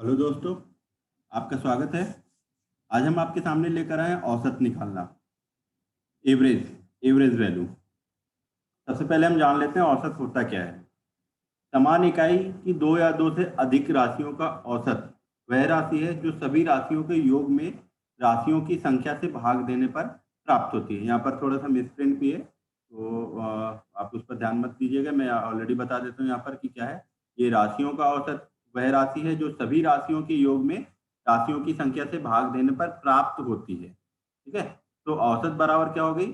Hello दोस्तों, आपका स्वागत है। आज हम आपके सामने लेकर आए हैं औसत निकालना, एवरेज एवरेज वैल्यू। सबसे पहले हम जान लेते हैं औसत होता क्या है। समान इकाई की दो या दो से अधिक राशियों का औसत वह राशि है जो सभी राशियों के योग में राशियों की संख्या से भाग देने पर प्राप्त होती है। यहाँ पर थोड़ा सा मिसप्रिंट भी है, तो आप उस पर ध्यान मत दीजिएगा। मैं ऑलरेडी बता देता हूँ यहाँ पर कि क्या है। ये राशियों का औसत वह राशि है जो सभी राशियों के योग में राशियों की संख्या से भाग देने पर प्राप्त होती है। ठीक है, तो औसत बराबर क्या हो गई?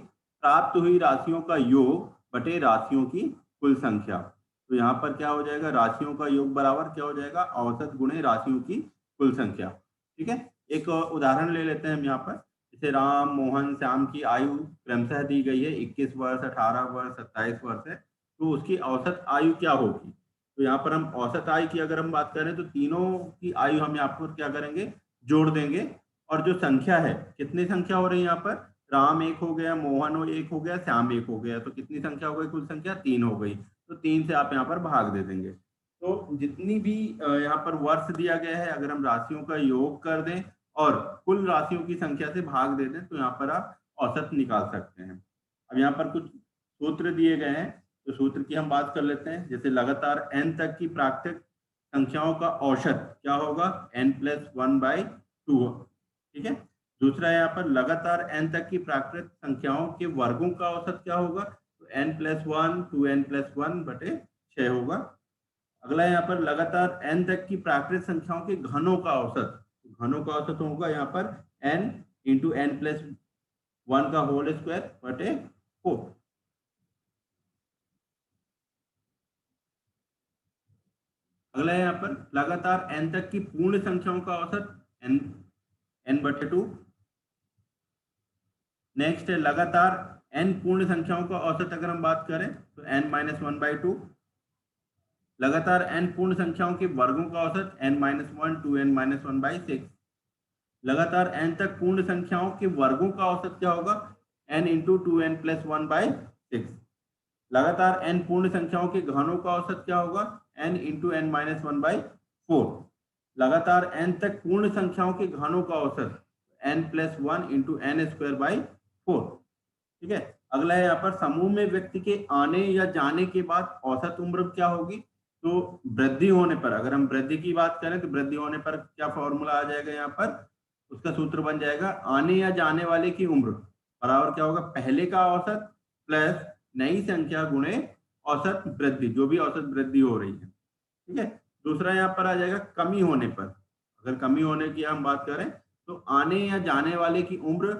प्राप्त हुई राशियों का योग बटे राशियों की कुल संख्या। तो यहाँ पर क्या हो जाएगा? राशियों का योग बराबर क्या हो जाएगा? औसत गुणे राशियों की कुल संख्या। ठीक है, एक उदाहरण ले लेते हैं हम यहाँ पर। जैसे राम, मोहन, श्याम की आयु क्रमशः दी गई है 21 वर्ष, 18 वर्ष, 27 वर्ष है। तो उसकी औसत आयु क्या होगी? तो यहाँ पर हम औसत आयु की अगर हम बात करें तो तीनों की आयु हम यहाँ पर क्या करेंगे? जोड़ देंगे। और जो संख्या है, कितनी संख्या हो रही है यहाँ पर? राम एक हो गया, मोहन एक हो गया, श्याम एक हो गया। तो कितनी संख्या हो गई? कुल संख्या 3 हो गई। तो 3 से आप यहाँ पर भाग दे देंगे। तो जितनी भी यहाँ पर वर्ष दिया गया है, अगर हम राशियों का योग कर दें और कुल राशियों की संख्या से भाग दे दें, तो यहाँ पर आप औसत निकाल सकते हैं। अब यहाँ पर कुछ सूत्र दिए गए हैं, तो सूत्र की हम बात कर लेते हैं। जैसे लगातार n तक की प्राकृतिक संख्याओं का औसत क्या होगा? n+1/2। ठीक है, दूसरा यहाँ पर लगातार n तक की प्राकृतिक संख्याओं के वर्गों का औसत क्या होगा? तो n+1 2n+1 बटे 6 होगा। अगला यहाँ पर लगातार n तक की प्राकृतिक संख्याओं के घनों का औसत। घनों का औसत होगा यहाँ पर n इंटू n+1 का होल स्क्वायर बटे 4। अगला है यहाँ पर लगातार n तक की पूर्ण संख्याओं का औसत n/2। नेक्स्ट है लगातार n पूर्ण संख्याओं का औसत अगर हम बात करें तो n-1/2। लगातार n पूर्ण संख्याओं के वर्गों का औसत n-1 2n-1/6। लगातार n तक पूर्ण संख्याओं के वर्गों का औसत क्या होगा? n into 2n+1/6। लगातार n पूर्ण संख्याओं के घनों का औसत क्या होगा? n into n-1/4। लगातार n तक पूर्ण संख्याओं के घनों का औसत n+1 इंटू n²/4। ठीक है, अगला है यहाँ पर समूह में व्यक्ति के आने या जाने के बाद औसत उम्र क्या होगी? तो वृद्धि होने पर, अगर हम वृद्धि की बात करें तो वृद्धि होने पर क्या फॉर्मूला आ जाएगा? यहाँ पर उसका सूत्र बन जाएगा आने या जाने वाले की उम्र बराबर क्या होगा? पहले का औसत प्लस नई संख्या गुणे औसत वृद्धि, जो भी औसत वृद्धि हो रही है। ठीक है, दूसरा यहाँ पर आ जाएगा कमी होने पर। अगर कमी होने की हम बात करें तो आने या जाने वाले की उम्र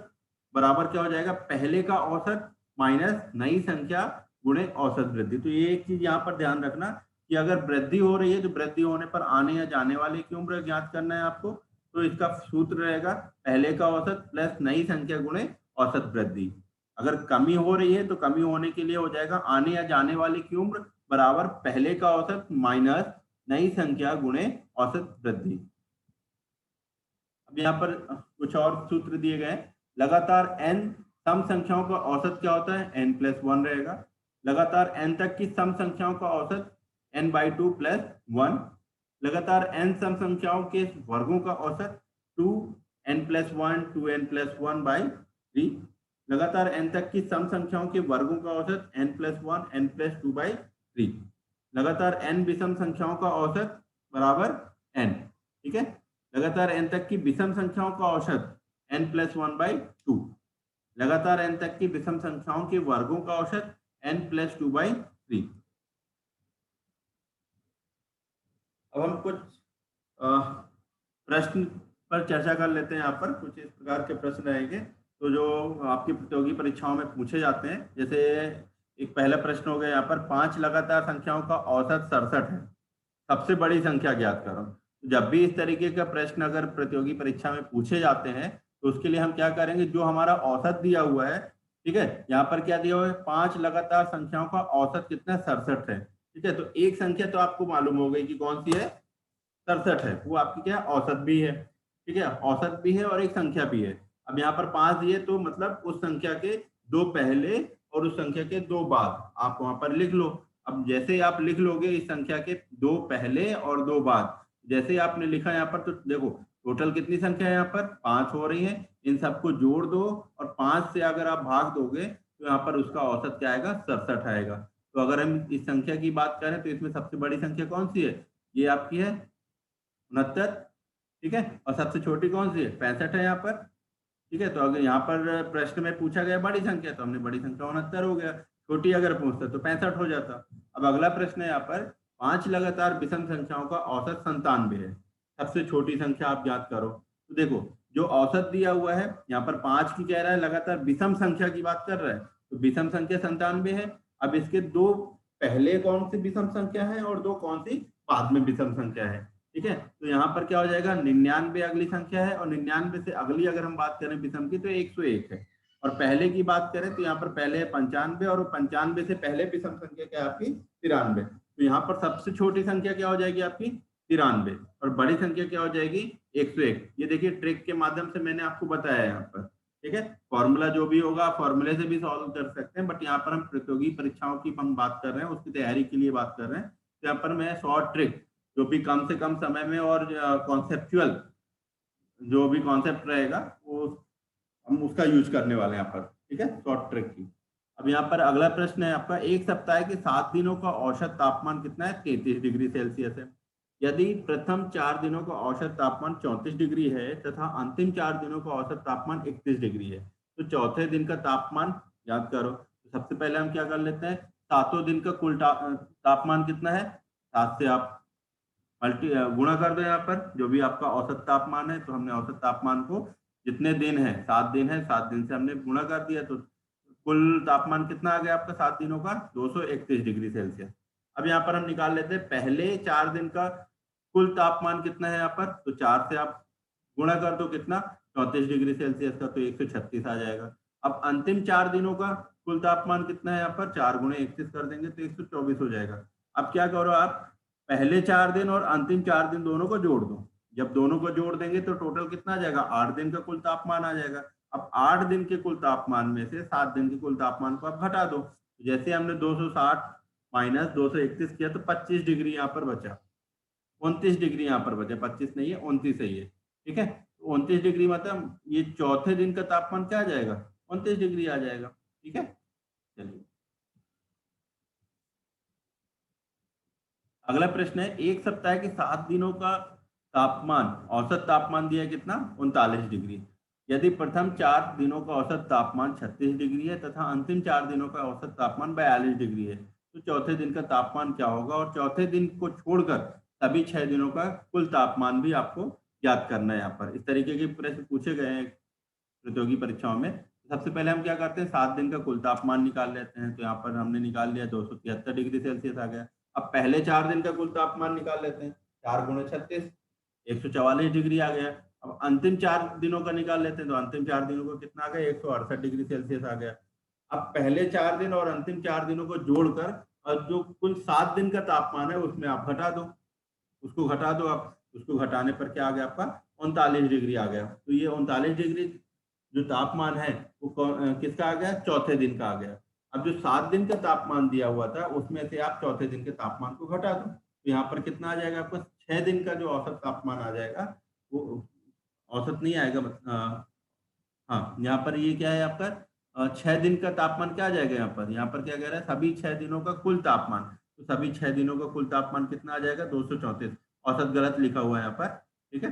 बराबर क्या हो जाएगा? पहले का औसत माइनस नई संख्या गुणे औसत वृद्धि। तो ये एक चीज यहाँ पर ध्यान रखना कि अगर वृद्धि हो रही है तो वृद्धि होने पर आने या जाने वाले की उम्र ज्ञात करना है आपको। तो इसका सूत्र रहेगा पहले का औसत प्लस नई संख्या गुणे औसत वृद्धि। अगर कमी हो रही है तो कमी होने के लिए हो जाएगा आने या जाने वाले की उम्र बराबर पहले का औसत माइनस नई संख्या गुणे औसत वृद्धि। अब यहाँ पर कुछ और सूत्र दिए गए हैं। लगातार n सम संख्याओं का औसत क्या होता है? n+1 रहेगा। लगातार n तक की सम संख्याओं का औसत n/2 + 1। लगातार n सम संख्याओं के वर्गों का औसत 2n+1 2n+1/3। लगातार n तक की सम संख्याओं के वर्गों का औसत n+1 n+2/3। लगातार n विषम संख्याओं का औसत बराबर n। ठीक है, लगातार n तक की विषम संख्याओं का औसत n+1/2। लगातार n तक की विषम संख्याओं के वर्गों का औसत n+2/3। अब हम कुछ प्रश्न पर चर्चा कर लेते हैं। यहाँ पर कुछ इस प्रकार के प्रश्न रहेंगे तो जो आपकी प्रतियोगी परीक्षाओं में पूछे जाते हैं। जैसे एक पहला प्रश्न हो गया यहाँ पर 5 लगातार संख्याओं का औसत 67 है, सबसे बड़ी संख्या ज्ञात करो। जब भी इस तरीके का प्रश्न अगर प्रतियोगी परीक्षा में पूछे जाते हैं तो उसके लिए हम क्या करेंगे? जो हमारा औसत दिया हुआ है, ठीक है, यहाँ पर क्या दिया हुआ है? 5 लगातार संख्याओं का औसत कितना? 67 है। ठीक है, तो एक संख्या तो आपको मालूम हो गई कि कौन सी है? 67 है, वो आपकी क्या औसत भी है। ठीक है, औसत भी है और एक संख्या भी है। अब यहाँ पर 5 दिए तो मतलब उस संख्या के 2 पहले और उस संख्या के 2 बाद आप वहां पर लिख लो। अब जैसे आप लिख लोगे इस संख्या के 2 पहले और 2 बाद, जैसे ही आपने लिखा यहाँ पर, तो देखो टोटल कितनी संख्या है यहाँ पर 5 हो रही है, इन सबको जोड़ दो और 5 से अगर आप भाग दोगे तो यहाँ पर उसका औसत क्या आएगा 67 आएगा। तो अगर हम इस संख्या की बात करें तो इसमें सबसे बड़ी संख्या कौन सी है, ये आपकी है 69, ठीक है, और सबसे छोटी कौन सी है 65 है यहाँ पर, ठीक है। तो अगर यहाँ पर प्रश्न में पूछा गया बड़ी संख्या तो हमने बड़ी संख्या 69 हो गया, छोटी अगर पूछता तो 65 हो जाता। अब अगला प्रश्न है यहाँ पर 5 लगातार विषम संख्याओं का औसत 97 है, सबसे छोटी संख्या आप ज्ञात करो। तो देखो जो औसत दिया हुआ है यहाँ पर 5 की कह रहा है, लगातार विषम संख्या की बात कर रहा है, तो विषम संख्या 97 है। अब इसके दो पहले कौन सी विषम संख्या है और दो कौन सी बाद में विषम संख्या है, ठीक है। तो यहाँ पर क्या हो जाएगा 99 अगली संख्या है, और 99 से अगली अगर हम बात करें विषम की तो 101 है, और पहले की बात करें तो यहाँ पर पहले है 95 और 95 से पहले विषम संख्या क्या है आपकी 93। तो यहाँ पर सबसे छोटी संख्या क्या हो जाएगी आपकी 93 और बड़ी संख्या क्या हो जाएगी 101। ये देखिए ट्रिक के माध्यम से मैंने आपको बताया यहाँ पर, ठीक है। फॉर्मूला जो भी होगा फॉर्मूले से भी सॉल्व कर सकते हैं, बट यहाँ पर हम प्रतियोगी परीक्षाओं की हम बात कर रहे हैं, उसकी तैयारी के लिए बात कर रहे हैं। तो यहाँ पर मैं शॉर्ट ट्रिक जो भी कम से कम समय में और कॉन्सेप्चुअल जो भी कॉन्सेप्ट रहेगा वो हम उसका यूज करने वाले हैं यहाँ पर, ठीक है, शॉर्ट ट्रिक की। अब यहाँ पर अगला प्रश्न है आपका, एक सप्ताह के 7 दिनों का औसत तापमान कितना है 33 डिग्री सेल्सियस है। यदि प्रथम 4 दिनों का औसत तापमान 34 डिग्री है तथा अंतिम 4 दिनों का औसत तापमान 31 डिग्री है, तो चौथे दिन का तापमान याद करो। तो सबसे पहले हम क्या कर लेते हैं, सातों दिन का कुल तापमान कितना है, 7 से आप गुणा कर दो यहाँ पर जो भी आपका औसत तापमान है। तो हमने औसत तापमान को जितने दिन है 7 दिन है, 7 दिन से हमने गुणा कर दिया, तो कुल तापमान कितना आ गया आपका 7 दिनों का 231 डिग्री सेल्सियस। अब यहाँ पर हम निकाल लेते हैं पहले 4 दिन का कुल तापमान कितना है यहाँ पर, तो 4 से आप गुणा कर दो कितना 34 डिग्री सेल्सियस का, तो 136 आ जाएगा। अब अंतिम 4 दिनों का कुल तापमान कितना है यहाँ पर, 4 गुणे 31 कर देंगे तो 124 हो जाएगा। अब क्या करो आप पहले 4 दिन और अंतिम 4 दिन दोनों को जोड़ दो, जब दोनों को जोड़ देंगे तो टोटल कितना आ जाएगा 8 दिन का कुल तापमान आ जाएगा। अब 8 दिन के कुल तापमान में से 7 दिन के कुल तापमान को आप घटा दो, जैसे हमने 260 माइनस 231 किया तो 25 डिग्री यहाँ पर बचा, 29 डिग्री यहाँ पर बचा, 25 नहीं है 29 है ये, ठीक है। 29 डिग्री मतलब ये चौथे दिन का तापमान क्या आ जाएगा 29 डिग्री आ जाएगा, ठीक है। चलिए अगला प्रश्न है, एक सप्ताह के 7 दिनों का तापमान औसत तापमान दिया है कितना 39 डिग्री। यदि प्रथम 4 दिनों का औसत तापमान 36 डिग्री है तथा अंतिम 4 दिनों का औसत तापमान 42 डिग्री है, तो चौथे दिन का तापमान क्या होगा, और चौथे दिन को छोड़कर सभी 6 दिनों का कुल तापमान भी आपको याद करना है। यहाँ पर इस तरीके के प्रश्न पूछे गए हैं प्रतियोगी परीक्षाओं में। सबसे पहले हम क्या करते हैं 7 दिन का कुल तापमान निकाल लेते हैं, तो यहाँ पर हमने निकाल लिया 273 डिग्री सेल्सियस आ गया। अब पहले 4 दिन का कुल तापमान निकाल लेते हैं, 4 गुणे 36 144 डिग्री आ गया। अब अंतिम 4 दिनों का निकाल लेते हैं, तो अंतिम 4 दिनों का कितना आ गया 168 डिग्री सेल्सियस आ गया। अब पहले 4 दिन और अंतिम 4 दिनों को जोड़कर और जो कुल 7 दिन का तापमान है उसमें आप घटा दो, उसको घटा दो आप, उसको घटाने पर क्या आ गया आपका 39 डिग्री आ गया। तो ये 39 डिग्री जो तापमान है वो किसका आ गया चौथे दिन का आ गया। अब जो 7 दिन का तापमान दिया हुआ था उसमें से आप चौथे दिन के तापमान को घटा दो, तो यहाँ पर कितना आ जाएगा आपको 6 दिन का जो औसत तापमान आ जाएगा, वो औसत नहीं आएगा हाँ यहाँ पर ये क्या है आपका 6 दिन का तापमान क्या आ जाएगा, यहाँ पर क्या कह रहा है सभी 6 दिनों का कुल तापमान, तो सभी 6 दिनों का कुल तापमान कितना आ जाएगा 234, औसत गलत लिखा हुआ है यहाँ पर, ठीक है।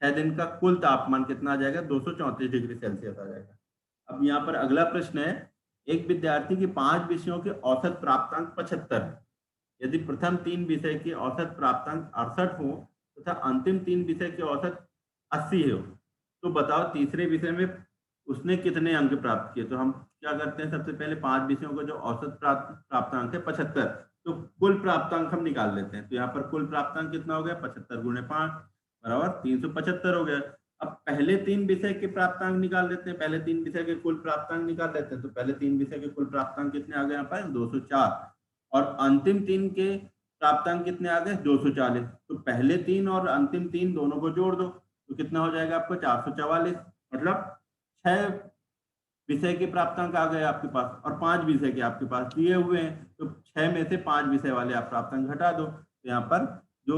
6 दिन का कुल तापमान कितना आ जाएगा 234 डिग्री सेल्सियस आ जाएगा। अब यहाँ पर अगला प्रश्न है, एक विद्यार्थी के 5 विषयों के औसत प्राप्तांक 75 है। यदि प्रथम 3 विषय के औसत प्राप्तांक 68 हो तथा अंतिम 3 विषय के औसत 80 हो, तो बताओ तीसरे विषय में उसने कितने अंक प्राप्त किए। तो हम क्या करते हैं सबसे पहले 5 विषयों का जो औसत प्राप्तांक है 75, तो कुल प्राप्तांक हम निकाल लेते हैं। तो यहाँ पर कुल प्राप्तांक कितना हो गया 75 गुणे 5 बराबर 375 हो गया। अब पहले 3 विषय के प्राप्तांक निकाल लेते हैं, पहले 3 विषय के कुल प्राप्तांक निकाल लेते हैं। तो पहले 3 विषय के कुल प्राप्तांक कितने आ गए यहाँ पर 204, और अंतिम 3 के प्राप्तांक कितने आ गए 240। तो पहले 3 और अंतिम 3 दोनों को जोड़ दो, तो कितना हो जाएगा आपको 444, मतलब 6 विषय के प्राप्तांक आ गए आपके पास और 5 विषय के आपके पास दिए हुए हैं, तो 6 में से 5 विषय वाले आप प्राप्तांक घटा दो, तो यहाँ पर जो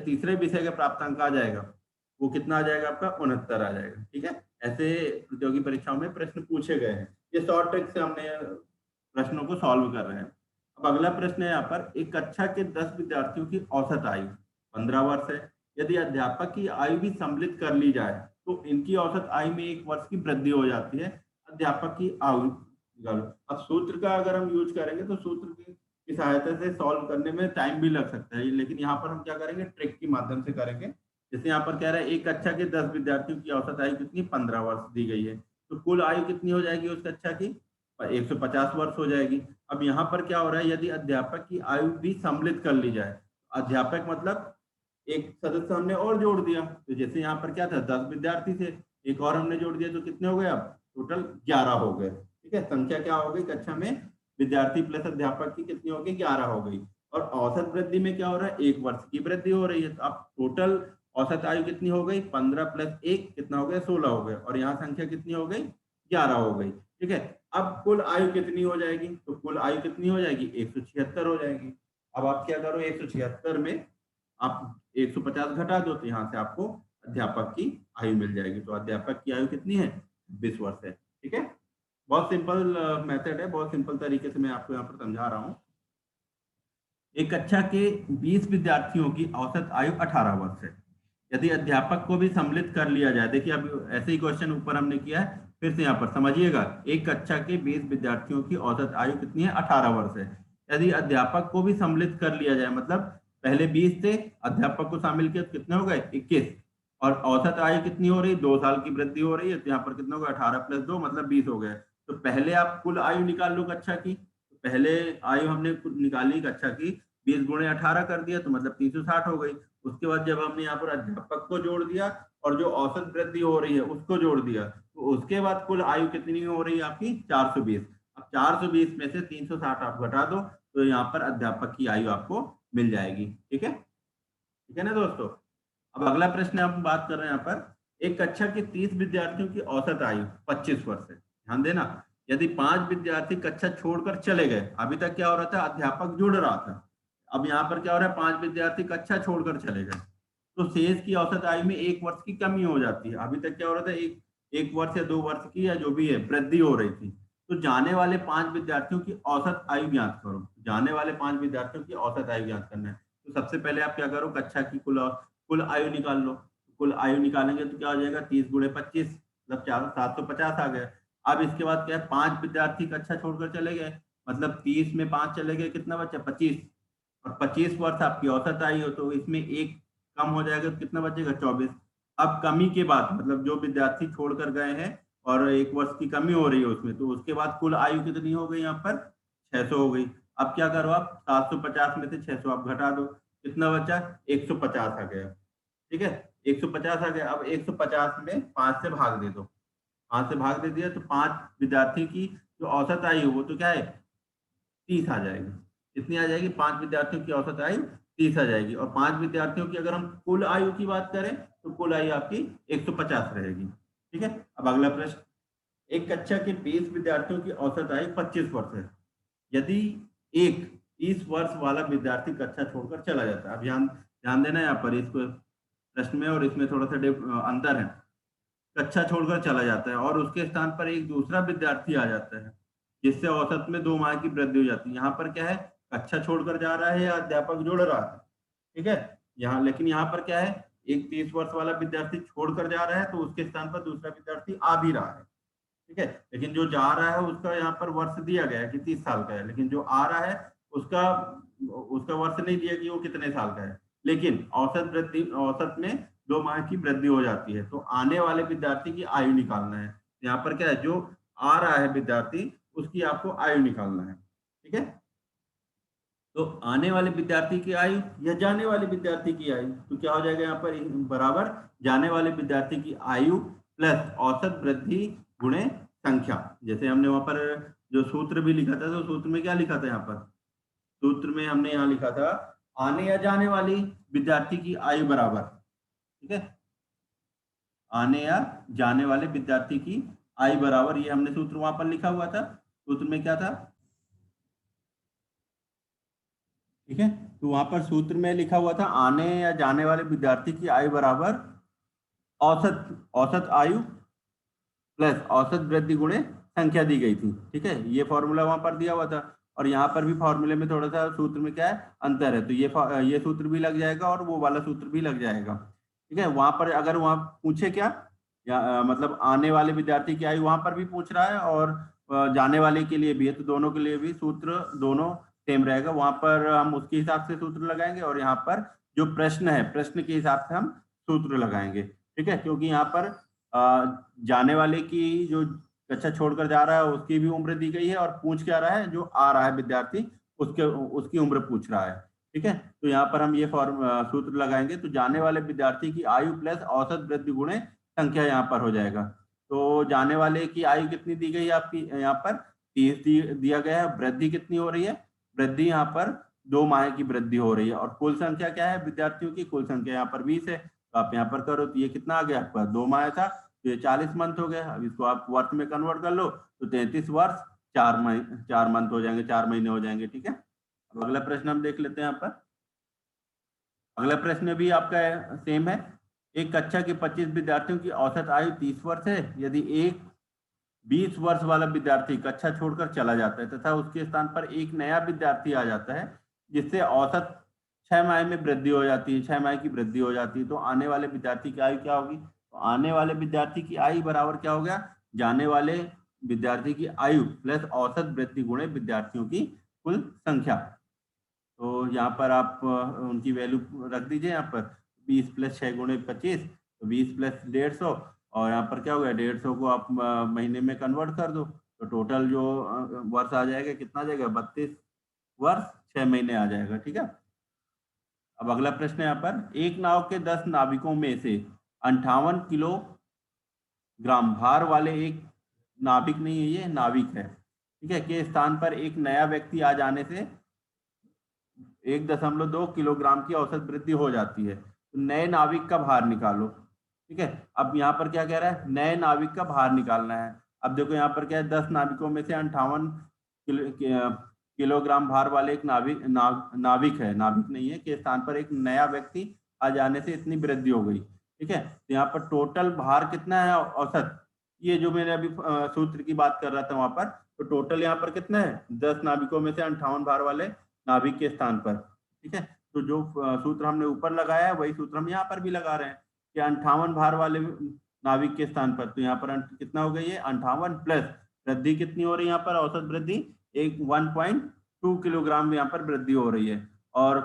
तीसरे विषय का प्राप्तांक आ जाएगा वो कितना आ जाएगा आपका 69 आ जाएगा। ठीक है, ऐसे प्रतियोगी परीक्षाओं में प्रश्न पूछे गए हैं। ये शॉर्ट ट्रिक से हमने प्रश्नों को सॉल्व कर रहे हैं। अब अगला प्रश्न है यहाँ पर, एक कक्षा के 10 विद्यार्थियों की औसत आयु 15 वर्ष है। यदि अध्यापक की आयु भी सम्मिलित कर ली जाए तो इनकी औसत आयु में 1 वर्ष की वृद्धि हो जाती है। अध्यापक की आयु निकालो। अब सूत्र का अगर हम यूज करेंगे तो सूत्र की सहायता से सॉल्व करने में टाइम भी लग सकता है, लेकिन यहाँ पर हम क्या करेंगे, ट्रिक के माध्यम से करेंगे। जैसे यहाँ पर कह रहा है एक कक्षा के 10 विद्यार्थियों की औसत आयु कितनी 15 वर्ष दी गई है, तो कुल आयु कितनी हो जाएगी उस कक्षा की 150 वर्ष हो जाएगी। अब यहाँ पर क्या हो रहा है, यदि अध्यापक की आयु भी सम्मिलित कर ली जाए, अध्यापक मतलब एक सदस्य हमने और जोड़ दिया, तो जैसे यहाँ पर क्या था 10 विद्यार्थी थे, एक और हमने जोड़ दिया तो कितने हो गए, अब टोटल 11 हो गए। ठीक है, संख्या क्या हो गई कक्षा में, विद्यार्थी प्लस अध्यापक की कितनी हो गई, 11 हो गई। और औसत वृद्धि में क्या हो रहा है, 1 वर्ष की वृद्धि हो रही है। तो अब टोटल औसत आयु कितनी हो गई, 15 प्लस 1 कितना हो गया, 16 हो गए। और यहाँ संख्या कितनी हो गई, 11 हो गई। ठीक है, अब कुल आयु कितनी हो जाएगी, तो कुल आयु कितनी हो जाएगी, 176 हो जाएगी। अब आप क्या करो, 176 में आप 150 घटा दो तो यहाँ से आपको अध्यापक की आयु मिल जाएगी। तो अध्यापक की आयु कितनी है, 20 वर्ष है। ठीक है, बहुत सिंपल मेथड है, बहुत सिंपल तरीके से मैं आपको यहाँ पर समझा रहा हूँ। एक कक्षा के 20 विद्यार्थियों की औसत आयु 18 वर्ष है। यदि अध्यापक को भी सम्मिलित कर लिया जाए, देखिए अब ऐसे ही क्वेश्चन ऊपर हमने किया है, फिर से यहाँ पर समझिएगा, एक कक्षा के 20 विद्यार्थियों की औसत आयु कितनी है, 18 वर्ष है। यदि अध्यापक को भी सम्मिलित कर लिया जाए, मतलब पहले 20 थे, अध्यापक को शामिल किया तो कितने हो गए, 21, और औसत आयु कितनी हो रही, 2 साल की वृद्धि हो रही है, तो यहाँ पर कितना होगा, 18 प्लस 2 मतलब 20 हो गए। तो पहले आप कुल आयु निकाल लो कक्षा की, तो पहले आयु हमने निकाली कक्षा की, 20 गुणे 18 कर दिया तो मतलब 360 हो गई। उसके बाद जब हमने यहाँ पर अध्यापक को जोड़ दिया और जो औसत वृद्धि हो रही है उसको जोड़ दिया, तो उसके बाद कुल आयु कितनी हो रही है आपकी, 420। अब 420 में से 360 आप घटा दो तो यहाँ पर अध्यापक की आयु आपको मिल जाएगी। ठीक है, ठीक है ना दोस्तों। अब अगला प्रश्न हम बात कर रहे हैं यहाँ पर, एक कक्षा के 30 विद्यार्थियों की औसत आयु 25 वर्ष है। ध्यान देना, यदि 5 विद्यार्थी कक्षा छोड़कर चले गए, अभी तक क्या हो रहा था, अध्यापक जुड़ रहा था, अब यहाँ पर क्या हो रहा है, 5 विद्यार्थी कक्षा छोड़कर चले गए, तो शेष की औसत आयु में 1 वर्ष की कमी हो जाती है। अभी तक क्या हो रहा था, एक वर्ष या 2 वर्ष की या जो भी है वृद्धि हो रही थी। तो जाने वाले 5 विद्यार्थियों की औसत आयु ज्ञात करो। जाने वाले 5 विद्यार्थियों की औसत आयु ज्ञात करना है। तो सबसे पहले आप क्या करो, कक्षा की कुल आयु निकाल लो। कुल आयु निकालेंगे तो क्या हो जाएगा, 30 गुणे 25 मतलब 750 आ गया। अब इसके बाद क्या है, 5 विद्यार्थी कक्षा छोड़कर चले गए, मतलब 30 में 5 चले गए, कितना बचा, 25, और 25 वर्ष आपकी औसत आयु हो, तो इसमें एक कम हो जाएगा तो कितना बचेगा, 24। अब कमी के बाद मतलब जो विद्यार्थी छोड़कर गए हैं और 1 वर्ष की कमी हो रही है उसमें, तो उसके बाद कुल आयु कितनी हो गई, यहाँ पर 600 हो गई। अब क्या करो, आप 750 में से 600 आप घटा दो, कितना बचा, 150 आ गया। ठीक है, 150 आ गया। अब 150 में 5 से भाग दे दो, 5 से भाग दे दिया तो 5 विद्यार्थी की जो औसत आयु वो तो क्या है, 30 आ जाएगी। कितनी आ जाएगी, 5 विद्यार्थियों की औसत आयु 30 आ जाएगी। और 5 विद्यार्थियों की अगर हम कुल आयु की बात करें तो कुल आयु आपकी 150 रहेगी। ठीक है, अब अगला प्रश्न, एक कक्षा के 20 विद्यार्थियों की औसत आयु 25 वर्ष है। यदि एक 30 वर्ष वाला विद्यार्थी कक्षा छोड़कर चला जाता है, अब ध्यान ध्यान देना यहाँ पर, इसको प्रश्न में और इसमें थोड़ा सा अंतर है। कक्षा छोड़कर चला जाता है और उसके स्थान पर एक दूसरा विद्यार्थी आ जाता है, जिससे औसत में 2 माह की वृद्धि हो जाती है। यहाँ पर क्या है, कक्षा छोड़कर जा रहा है या अध्यापक जोड़ रहा है। ठीक है, यहाँ लेकिन यहाँ पर क्या है, एक 30 वर्ष वाला विद्यार्थी छोड़कर जा रहा है तो उसके स्थान पर दूसरा विद्यार्थी आ भी रहा है। ठीक है, लेकिन जो जा रहा है उसका यहाँ पर वर्ष दिया गया है कि 30 साल का है, लेकिन जो आ रहा है उसका उसका वर्ष नहीं दिया कि वो कितने साल का है। लेकिन औसत वृद्धि, औसत में 2 माह की वृद्धि हो जाती है। तो आने वाले विद्यार्थी की आयु निकालना है। यहाँ पर क्या है, जो आ रहा है विद्यार्थी उसकी आपको आयु निकालना है। ठीक है, तो आने वाले विद्यार्थी की आयु या जाने वाले विद्यार्थी की आयु, तो क्या हो जाएगा यहाँ पर, बराबर जाने वाले विद्यार्थी की आयु प्लस औसत वृद्धि गुणे संख्या। जैसे हमने वहां पर जो सूत्र भी लिखा था, तो सूत्र में क्या लिखा था, यहाँ पर सूत्र में हमने यहाँ लिखा था, आने या जाने वाली विद्यार्थी की आयु बराबर, ठीक है, आने या जाने वाले विद्यार्थी की आयु बराबर, ये हमने सूत्र वहां पर लिखा हुआ था। सूत्र में क्या था, ठीक है। तो वहां पर सूत्र में लिखा हुआ था आने या जाने वाले विद्यार्थी की आयु बराबर औसत औसत आयु प्लस औसत वृद्धि गुणे संख्या दी गई थी। ठीक है, ये फॉर्मूला वहां पर दिया हुआ था और यहाँ पर भी फॉर्मूले में थोड़ा सा सूत्र में क्या है अंतर है, तो ये सूत्र भी लग जाएगा और वो वाला सूत्र भी लग जाएगा। ठीक है, वहां पर अगर वहां पूछे क्या या मतलब आने वाले विद्यार्थी की आयु वहां पर भी पूछ रहा है और जाने वाले के लिए भी है, तो दोनों के लिए भी सूत्र दोनों सेम रहेगा। वहां पर हम उसके हिसाब से सूत्र लगाएंगे और यहाँ पर जो प्रश्न है प्रश्न के हिसाब से हम सूत्र लगाएंगे। ठीक है, क्योंकि यहाँ पर जाने वाले की जो कक्षा छोड़कर जा रहा है उसकी भी उम्र दी गई है और पूछ क्या रहा है जो आ रहा है विद्यार्थी उसकी उम्र पूछ रहा है। ठीक है, तो यहाँ पर हम ये सूत्र लगाएंगे, तो जाने वाले विद्यार्थी की आयु प्लस औसत वृद्धि गुणे संख्या यहाँ पर हो जाएगा। तो जाने वाले की आयु कितनी दी गई है आपकी यहाँ पर 30 दिया गया है। वृद्धि कितनी हो रही है, वृद्धि यहाँ पर 2 माह की वृद्धि हो रही है और कुल संख्या क्या है विद्यार्थियों की, कुल संख्या यहाँ पर 20 है। तो आप यहाँ पर करो तो ये कितना आ गया आपका 2 माह था, तो ये 40 मंथ हो गया। अब इसको आप वर्ष में कन्वर्ट कर लो तो 33 वर्ष 4 मंथ हो जाएंगे, 4 महीने हो जाएंगे। ठीक है, अब अगला प्रश्न हम देख लेते हैं। यहाँ पर अगला प्रश्न भी आपका सेम है। एक कक्षा के 25 विद्यार्थियों की औसत आयु 30 वर्ष है। यदि एक 20 वर्ष वाला विद्यार्थी कक्षा छोड़कर चला जाता है तथा उसके स्थान पर एक नया विद्यार्थी आ जाता है जिससे औसत 6 माह में वृद्धि हो जाती है, 6 माह की वृद्धि हो जाती है, तो आने वाले विद्यार्थी की आयु क्या होगी? तो आने वाले विद्यार्थी की आयु बराबर क्या हो गया, जाने वाले विद्यार्थी की आयु प्लस औसत वृद्धि गुणे विद्यार्थियों की कुल संख्या। तो यहाँ पर आप उनकी वैल्यू रख दीजिए। यहाँ पर 20 प्लस 6 गुणे 25, तो 20 प्लस 150 और यहाँ पर क्या हो गया 150 को आप महीने में कन्वर्ट कर दो, तो टोटल जो वर्ष आ जाएगा कितना आ जाएगा 32 वर्ष 6 महीने आ जाएगा। ठीक है, अब अगला प्रश्न है यहाँ पर एक नाव के 10 नाविकों में से 58 किलोग्राम भार वाले एक नाविक नहीं है, ये नाविक है, ठीक है, के स्थान पर एक नया व्यक्ति आ जाने से 1.2 किलोग्राम की औसत वृद्धि हो जाती है। तो नए नाविक का भार निकालो। ठीक है, अब यहाँ पर क्या कह रहा है, नए नाविक का भार निकालना है। अब देखो यहाँ पर क्या है 10 नाविकों में से 58 किलोग्राम भार वाले एक नाविक है, नाविक नहीं है, के स्थान पर एक नया व्यक्ति आ जाने से इतनी वृद्धि हो गई। ठीक है, तो यहाँ पर टोटल भार कितना है औसत, ये जो मैंने अभी सूत्र की बात कर रहा था वहां पर, तो टोटल यहाँ पर कितना है 10 नाविकों में से 58 भार वाले नाभिक के स्थान पर। ठीक है, तो जो सूत्र हमने ऊपर लगाया है वही सूत्र हम यहाँ पर भी लगा रहे हैं कि 58 भार वाले नाभिक के स्थान पर, तो यहाँ पर कितना हो गया ये 58 प्लस वृद्धि कितनी हो रही है यहाँ पर औसत वृद्धि एक 1.2 किलोग्राम यहाँ पर वृद्धि हो रही है। और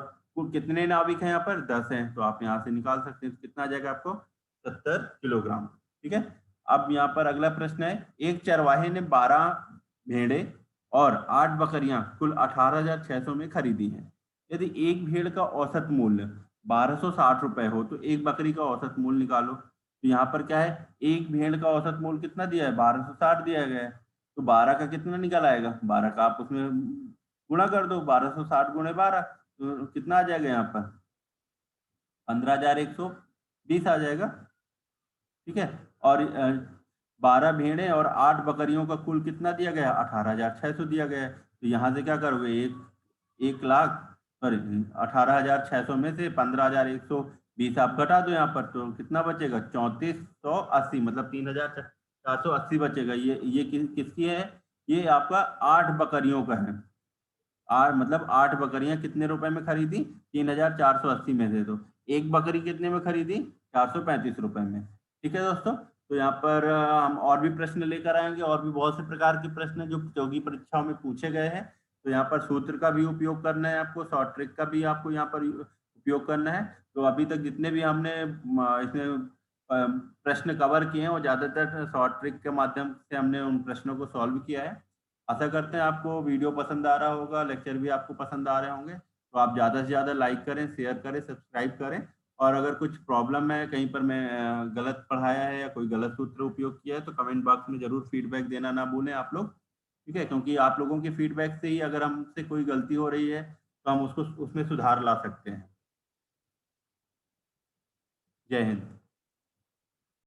कितने नाविक हैं यहाँ पर 10 हैं, तो आप यहाँ से निकाल सकते हैं, तो कितना आ जाएगा आपको 70 किलोग्राम। ठीक है, अब यहाँ पर अगला प्रश्न है एक चरवाहे ने 12 भेड़े और 8 बकरियां कुल 18,600 में खरीदी हैं। यदि एक भेड़ का औसत मूल्य 1260 रुपए हो तो एक बकरी का औसत मूल्य निकालो। तो यहाँ पर क्या है एक भेड़ का औसत मूल्य कितना दिया है 1260 दिया गया है, तो 12 का कितना निकल आएगा, 12 का आप उसमें गुणा कर दो, 1260 गुणे 12, तो कितना आ जाएगा यहाँ पर 15,120 आ जाएगा। ठीक है, और 12 भेड़े और 8 बकरियों का कुल कितना दिया गया 18,600 दिया गया है। तो यहाँ से क्या करोगे 1,00,000 सॉरी 18,600 में से 15,120 आप घटा दो यहाँ पर, तो कितना बचेगा 3,480, मतलब 3,480 बचेगा। ये किसकी है, ये आपका 8 बकरियों का है। मतलब 8 बकरियां कितने रुपए में खरीदी 3,480 में से, तो एक बकरी कितने में खरीदी 435 रुपए में। ठीक है दोस्तों, तो यहाँ पर हम और भी प्रश्न लेकर आएंगे, और भी बहुत से प्रकार के प्रश्न जो प्रतियोगी परीक्षाओं में पूछे गए हैं। तो यहाँ पर सूत्र का भी उपयोग करना है आपको, शॉर्ट ट्रिक का भी आपको यहाँ पर उपयोग करना है। तो अभी तक जितने भी हमने इसमें प्रश्न कवर किए हैं वो ज्यादातर शॉर्ट ट्रिक के माध्यम से हमने उन प्रश्नों को सॉल्व किया है। आशा करते हैं आपको वीडियो पसंद आ रहा होगा, लेक्चर भी आपको पसंद आ रहे होंगे। तो आप ज़्यादा से ज़्यादा लाइक करें, शेयर करें, सब्सक्राइब करें। और अगर कुछ प्रॉब्लम है, कहीं पर मैं गलत पढ़ाया है या कोई गलत सूत्र उपयोग किया है, तो कमेंट बॉक्स में ज़रूर फीडबैक देना ना भूलें आप लोग। ठीक है, क्योंकि आप लोगों के फीडबैक से ही अगर हमसे कोई गलती हो रही है तो हम उसको उसमें सुधार ला सकते हैं। जय हिंद।